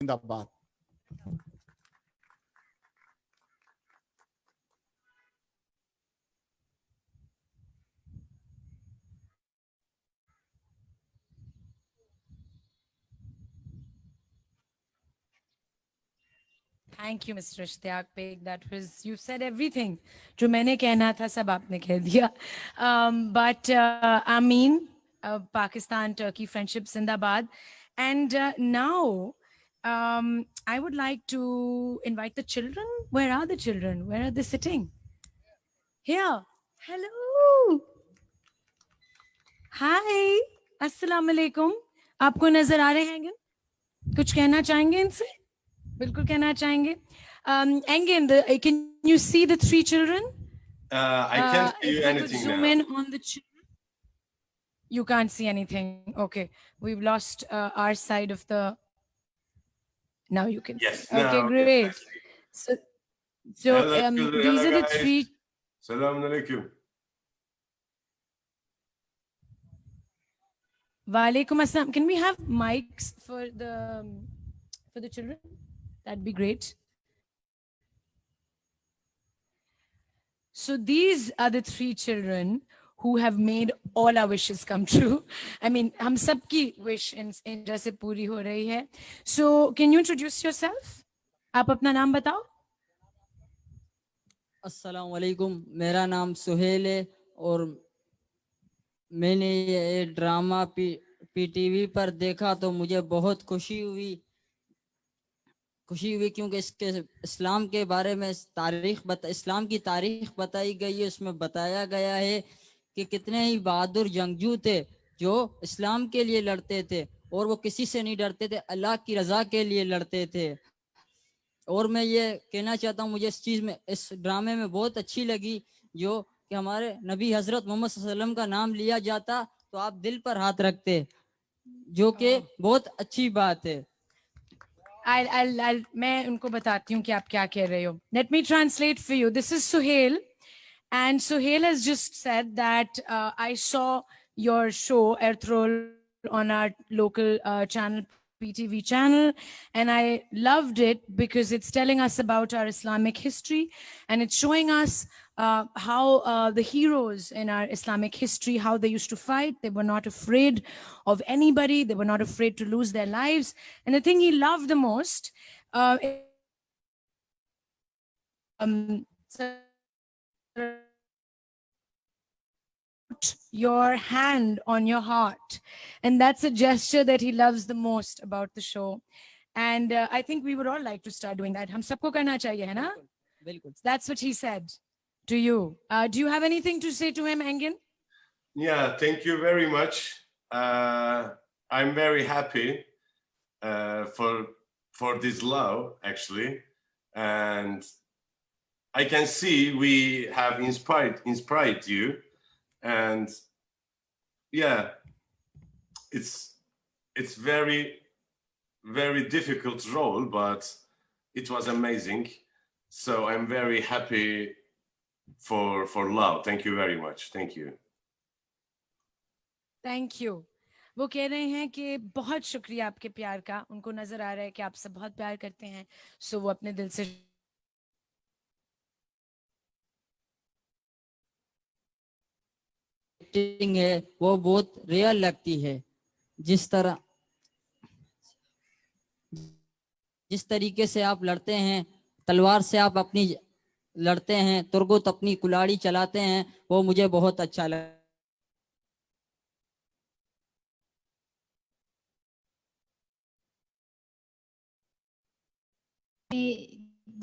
जिंदाबाद। Thank you, Mr. Ishtiyaq Beg. That was, you said everything. जो मैंने कहना था सब आपने कह दिया. But I mean, Pakistan, Turkey friendship Zindabad. And now I would like to invite the children. Where are the children? Where are they sitting? Here. Hello. Hi. Assalamu alaikum. आपको नजर आ रहे हैं क्या? कुछ कहना चाहेंगे इनसे? बिल्कुल कहना चाहेंगे. Engin, can you see the three children? I can't see anything zoom now. in on the children. You can't see anything. Okay, we've lost our side of the. Now you can. Yes. See. Okay, now, great. So hello, these are the guys. three. Salam alaikum. Walaikum assalam. Can we have mics for the children? That'd be great. So these are the three children who have made all our wishes come true. I mean, हम सबकी wish in जैसे पूरी हो रही है. So can you introduce yourself? आप अपना नाम बताओ. अस्सलाम वालेकुम, मेरा नाम सुहेल है और मैंने ये ड्रामा पीटीवी पर देखा तो मुझे बहुत खुशी हुई क्योंकि इसके इस्लाम के बारे में इस्लाम की तारीख बताई गई है. उसमें बताया गया है कि कितने ही बहादुर जंगजू थे जो इस्लाम के लिए लड़ते थे और वो किसी से नहीं डरते थे, अल्लाह की रजा के लिए लड़ते थे. और मैं ये कहना चाहता हूँ, मुझे इस ड्रामे में बहुत अच्छी लगी जो कि हमारे नबी हजरत मोहम्मद सल्लल्लाहु अलैहि वसल्लम का नाम लिया जाता तो आप दिल पर हाथ रखते, जो कि बहुत अच्छी बात है. मैं उनको बताती हूँ कि आप क्या कह रहे हो. Let me translate for you. This is Suhail, and Suhail has just said that I saw your show Ertrol on our local channel, PTV channel, and I loved it because it's telling us about our Islamic history, and it's showing us how the heroes in our Islamic history, how they used to fight. They were not afraid of anybody. They were not afraid to lose their lives. And the thing he loved the most, your hand on your heart, and that's a gesture that he loves the most about the show. And I think we would all like to start doing that. Hum sabko karna chahiye, hai na? बिल्कुल. That's what he said to you. Do you have anything to say to him, Engin? Yeah, thank you very much. I'm very happy for this love, actually, and I can see we have inspired you, and yeah, it's very difficult role, but it was amazing. So I'm very happy for love. Thank you very much. Thank you. Thank you. वो कह रहे हैं कि बहुत शुक्रिया आपके प्यार का. उनको नजर आ रहा है कि आप सब बहुत प्यार करते हैं, सो वो अपने दिल से एक्टिंग है वो बहुत रियल लगती है. जिस तरीके से आप लड़ते हैं, तलवार से आप अपनी लड़ते हैं, तुरगुत अपनी कुल्हाड़ी चलाते हैं, वो मुझे बहुत अच्छा लगा.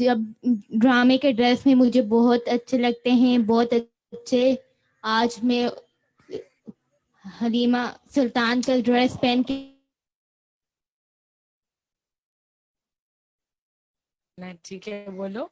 जब ड्रामे के ड्रेस में मुझे बहुत अच्छे लगते हैं, बहुत अच्छे. आज मैं हलीमा सुल्तान का ड्रेस पहन के ठीक है. बोलो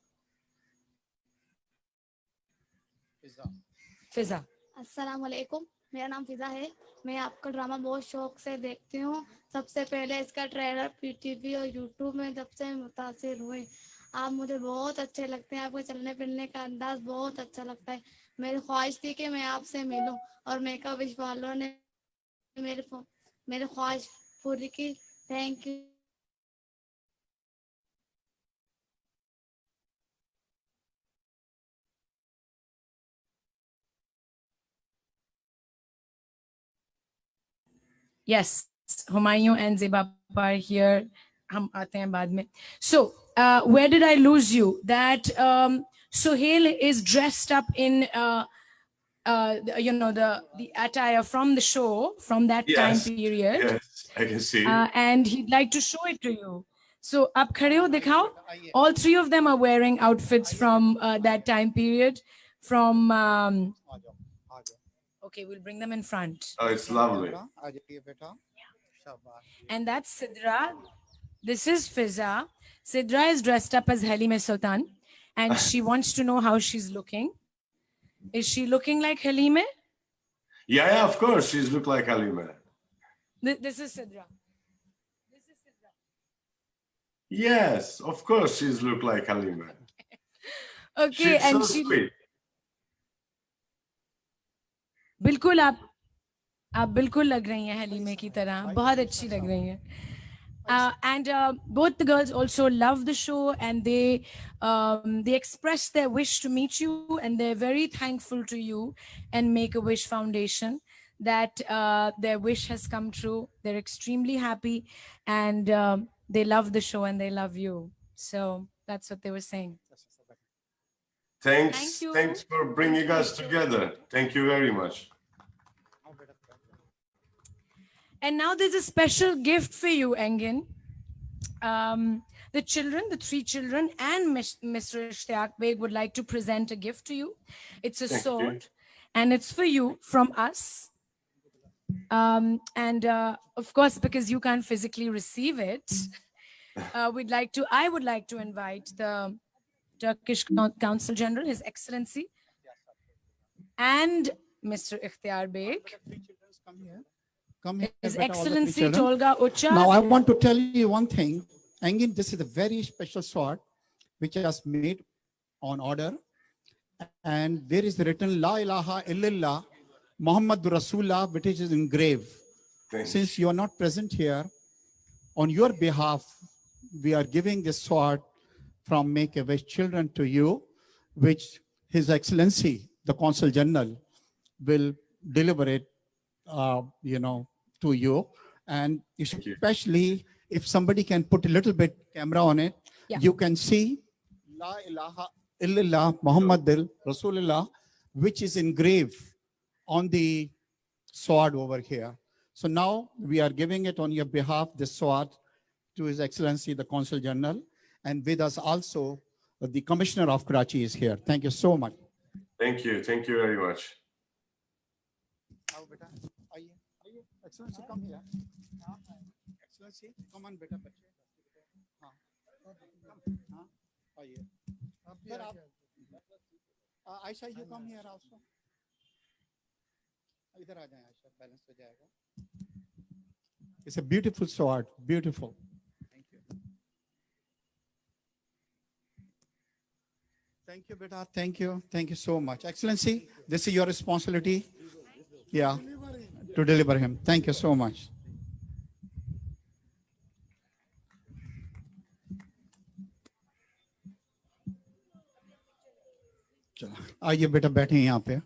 फिजा. अस्सलाम वालेकुम, मेरा नाम फिजा है. मैं आपका ड्रामा बहुत शौक से देखती हूँ. सबसे पहले इसका ट्रेलर पीटीवी और यूट्यूब में जब से मुतासिर हुए. आप मुझे बहुत अच्छे लगते हैं. आपके चलने फिरने का अंदाज बहुत अच्छा लगता है. मेरी ख्वाहिश थी कि मैं आपसे मिलूं और मेकअप विश वालों ने मेरी ख्वाहिश पूरी की. Thank you. Yes, Humayun and Zeba are here. हम आते हैं बाद में. So, where did I lose you? That Suhail is dressed up in, the attire from the show, from that time Yes, period. yes, I can see. And he'd like to show it to you. So, आप खड़े हो दिखाओ. All three of them are wearing outfits from that time period. From okay, we'll bring them in front. Oh, it's lovely. And that's Sidra. This is Fiza. Sidra is dressed up as Halima Sultan, and she wants to know how she's looking. Is she looking like Halima? Yeah, of course, she's look like Halima. This is Sidra. This is Sidra. Yes, of course, she's look like Halima. Okay, She's and so she sweet. बिल्कुल आप बिल्कुल लग रही हैं हलीमे की तरह, बहुत अच्छी लग रही हैं. And both the girls also love the show, and they express their wish to meet you, and they're very thankful to you and Make-A-Wish Foundation that their wish has come true. They're extremely happy, and they love the show and they love you. So that's what they were saying. Thanks, Thank you. thanks for bringing us together. Thank you very much. And now there's a special gift for you, Engin. The children, the three children, and Mr. Ishtiyaq Beg would like to present a gift to you. It's a Thank sword, you. and it's for you from us. And of course, because you can't physically receive it, I would like to invite the Turkish Consul General, His Excellency, and Mr. Ikhtiyar Beg. Come here, His beta, all the three Excellency children. Tolga Ucha. Now I want to tell you one thing. Engin, this is a very special sword which was made on order. And there is written La ilaha illallah Muhammadur Rasulullah, which is engraved. Thanks. Since you are not present here, on your behalf, we are giving this sword from Make-A-Wish Children to you, which His Excellency, the Consul General, will deliver it, to you. And you. especially if somebody can put a little bit camera on it, Yeah. you can see La ilaha illallah Muhammadul Rasulullah, which is engraved on the sword over here. So now we are giving it on your behalf, this sword, to His Excellency, the Consul General. And with us also, the Commissioner of Karachi is here. Thank you so much. Thank you very much. Excellency, come here. Excellency, come on, beta. Aisha, you come here also. इधर आ जाएं Ayesha, balance हो जाएगा. It's a beautiful sword, beautiful. Thank you. Thank you, beta. Thank you so much. Excellency, this is your responsibility. Yeah, to deliver him. Thank you so much. चलो, आइए बेटा बैठे यहाँ पे.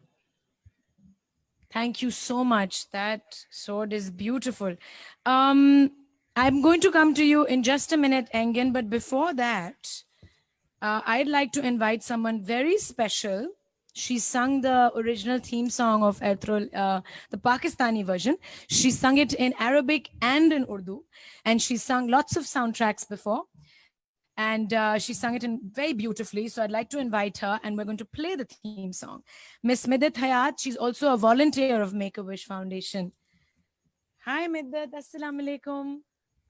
Thank you so much. That sword is beautiful. I'm going to come to you in just a minute, Engin, but before that, I'd like to invite someone very special. She sung the original theme song of Ertrol, the Pakistani version. She sung it in Arabic and in Urdu, and she sung lots of soundtracks before. And she sung it in very beautifully. So I'd like to invite her, and we're going to play the theme song. Miss Middat Hayat, she's also a volunteer of Make-A-Wish Foundation. Hi, Middat. Assalamu alaikum.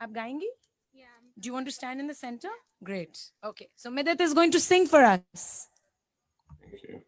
Aap gayengi? Yeah. Do you want to stand in the center? Great. Okay. So Middat is going to sing for us. Thank you.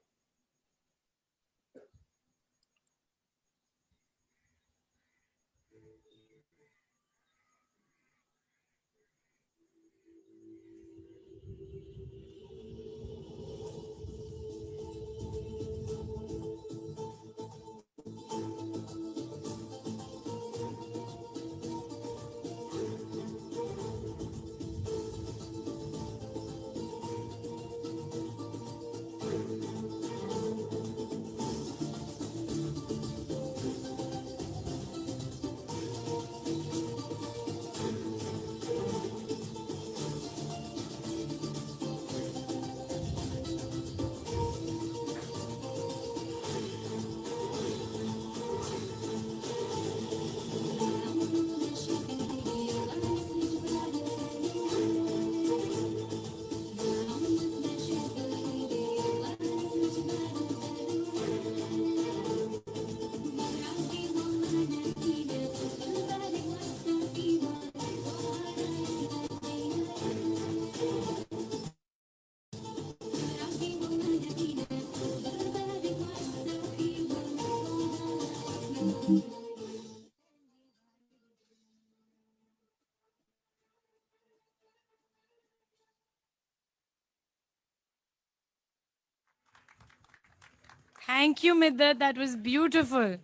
Thank you, Middat. That was beautiful.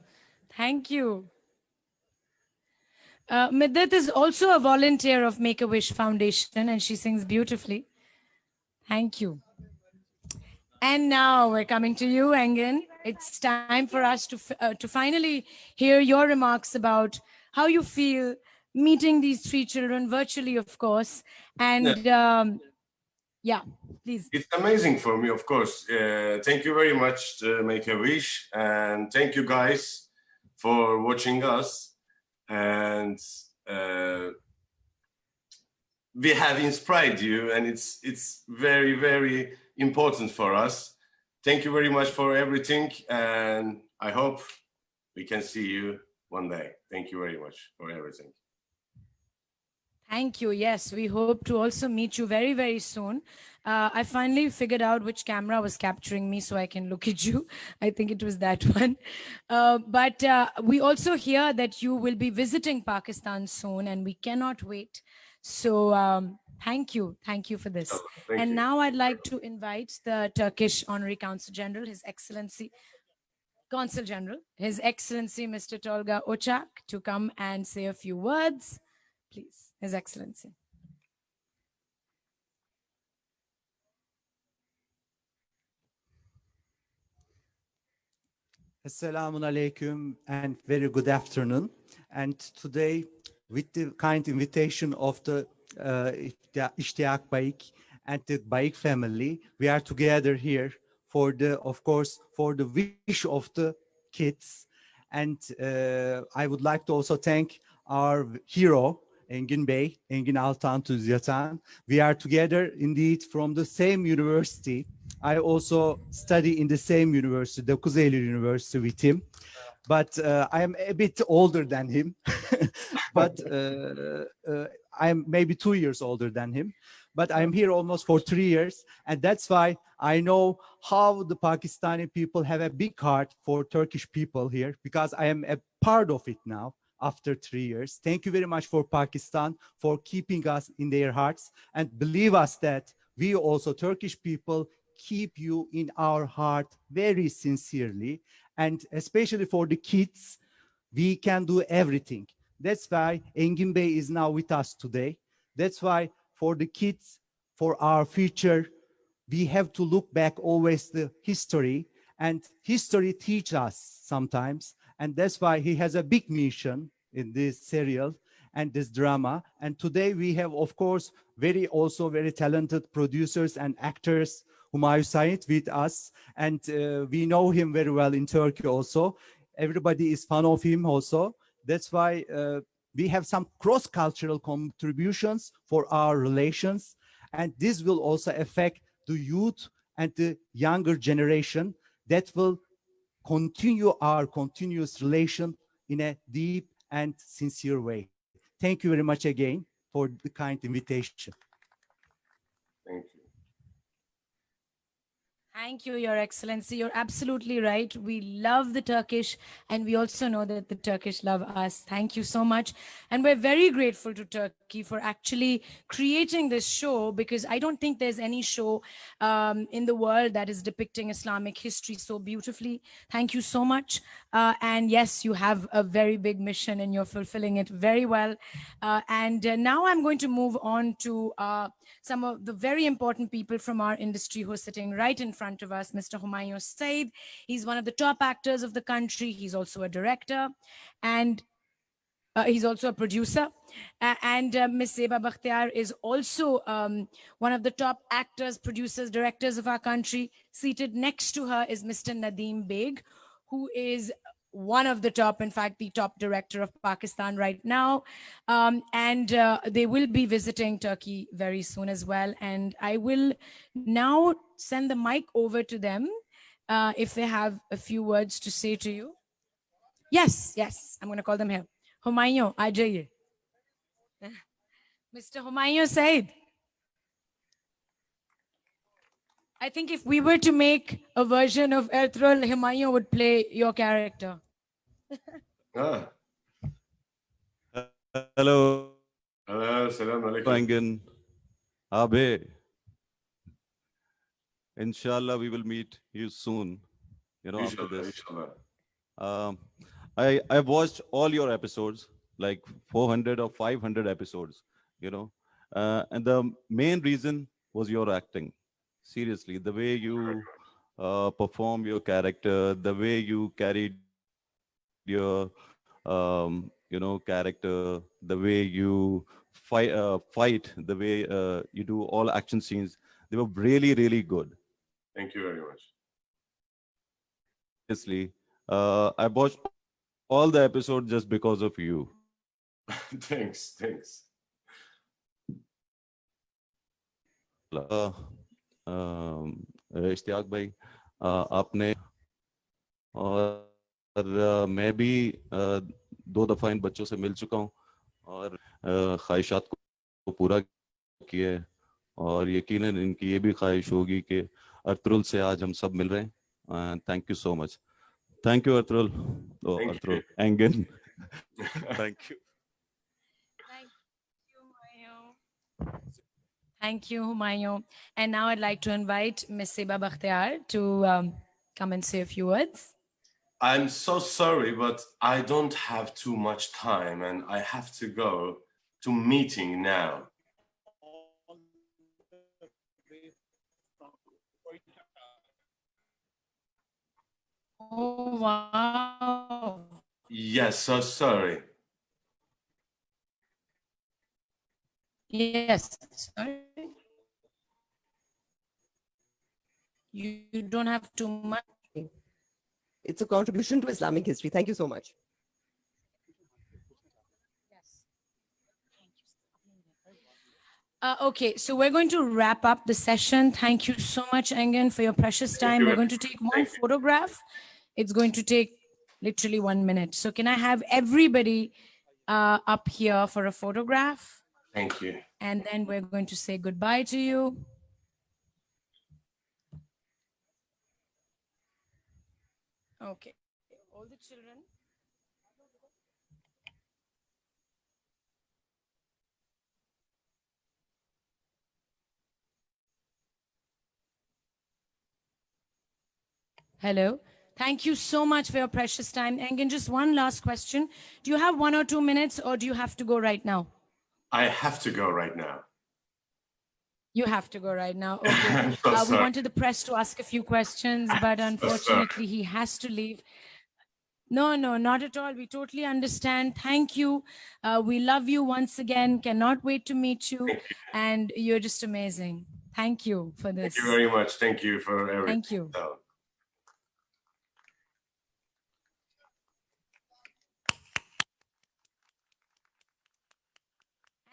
Thank you. Middat is also a volunteer of Make-A-Wish Foundation, and she sings beautifully. Thank you. And now we're coming to you, Engin. It's time for us to finally hear your remarks about how you feel meeting these three children virtually, of course. And yeah, please. It's amazing for me, of course. Thank you very much to Make-A-Wish, and thank you guys for watching us. And we have inspired you, and it's very, very important for us. Thank you very much for everything, and I hope we can see you one day. Thank you very much for everything. Thank you. Yes, we hope to also meet you very, very soon. I finally figured out which camera was capturing me so I can look at you. I think it was that one. But we also hear that you will be visiting Pakistan soon, and we cannot wait. So thank you. Thank you for this. Thank And you. now I'd like to invite the Turkish Honorary Consul General, His Excellency, Consul General, His Excellency Mr. Tolga Ocak, to come and say a few words. Please, His Excellency. Assalamu alaikum and very good afternoon. And today, with the kind invitation of the Ishtiaq Baik and the Baik family, we are together here for the, of course, for the wish of the kids. And I would like to also thank our hero, Engin Bey, Engin Altan Tüzyatan. We are together indeed from the same university. I also study in the same university, the Kuzey Eylül University, with him. But I am a bit older than him. But I am maybe 2 years older than him. But I'm here almost for 3 years. And that's why I know how the Pakistani people have a big heart for Turkish people here, because I am a part of it now after 3 years. Thank you very much for Pakistan for keeping us in their hearts, and believe us that we also, Turkish people, keep you in our heart very sincerely. And especially for the kids, we can do everything. That's why Engin Bey is now with us today. That's why for the kids, for our future, we have to look back always the history, and history teaches us sometimes. And that's why he has a big mission in this serial and this drama. And today we have, of course, also very talented producers and actors, Humayun Said, with us. And we know him very well in Turkey also. Everybody is fan of him also. That's why we have some cross-cultural contributions for our relations. And this will also affect the youth and the younger generation that will continue our continuous relation in a deep and sincere way. Thank you very much again for the kind invitation. Thank you. Thank you, Your Excellency. You're absolutely right. We love the Turkish, and we also know that the Turkish love us. Thank you so much. And we're very grateful to Turkey for actually creating this show, because I don't think there's any show in the world that is depicting Islamic history so beautifully. Thank you so much. And yes, you have a very big mission and you're fulfilling it very well. And now I'm going to move on to some of the very important people from our industry who are sitting right in front of us. Mr. Humayun Said, he's one of the top actors of the country. He's also a director, and he's also a producer. And Ms. Zeba Bakhtiar is also one of the top actors, producers, directors of our country. Seated next to her is Mr. Nadeem Beg, who is one of the top, in fact, the top director of Pakistan right now. And they will be visiting Turkey very soon as well. And I will now send the mic over to them if they have a few words to say to you. Yes, I'm going to call them here. Humayun, aa jaiye. Mr. Humayun Said. I think if we were to make a version of Ertugrul, Humayun would play your character. Ah, Hello, hello, salam alaikum. Engin, Abe. Inshallah, we will meet you soon. you know, after Inshallah, this. inshallah. I watched all your episodes, like 400 or 500 episodes, you know, and the main reason was your acting. Seriously, the way you perform your character, the way you carried your, character, the way you fight, the way you do all action scenes, they were really, really good. Thank you very much. Seriously, I watched all the episodes just because of you. Thanks, thanks. Ishtiyaq भाई, आपने और मैं भी 2 दफा इन बच्चों से मिल चुका हूँ और ख्वाहिशात को पूरा किया है, और यकीनन इनकी ये भी ख्वाहिश होगी कि अर्तुल से आज हम सब मिल रहे हैं. Thank you so much. Thank you Artul. Thank Artul you. Angan. Thank you. Thank you, Humayun. And now I'd like to invite Ms. Seba Bakhtiar to come and say a few words. I'm so sorry, but I don't have too much time and I have to go to meeting now. Oh, wow. Yes, so sorry. Yes, sorry. You don't have too much. It's a contribution to Islamic history. Thank you so much. Okay, so we're going to wrap up the session. Thank you so much, Engen, for your precious time. you We're very going to take one Thank you. photograph. It's going to take literally 1 minute. So can I have everybody up here for a photograph? Thank you. And then we're going to say goodbye to you. Okay, all the children. Hello. Thank you so much for your precious time. Engen, just one last question. Do you have 1 or 2 minutes or do you have to go right now? I have to go right now. You have to go right now. Okay. I'm so We sorry. wanted the press to ask a few questions, but unfortunately he has to leave. No, not at all. We totally understand. Thank you. We love you once again. Cannot wait to meet you. And you're just amazing. Thank you for this. Thank you very much. Thank you for everything. Thank you. So,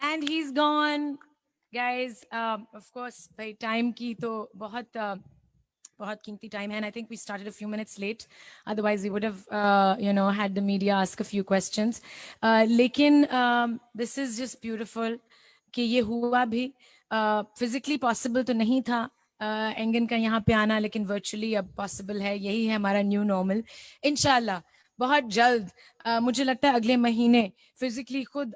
And he's gone. Guys, of course, by time ki to bahut कीमती time hai, and I think we started a few minutes late. Otherwise, we would have, had the media ask a few questions. Lekin this is just beautiful कि ये हुआ भी. Physically possible तो नहीं था एंगन का यहाँ पे आना, लेकिन virtually अब possible है. यही है हमारा new normal. इंशाल्लाह बहुत जल्द मुझे लगता है अगले महीने physically खुद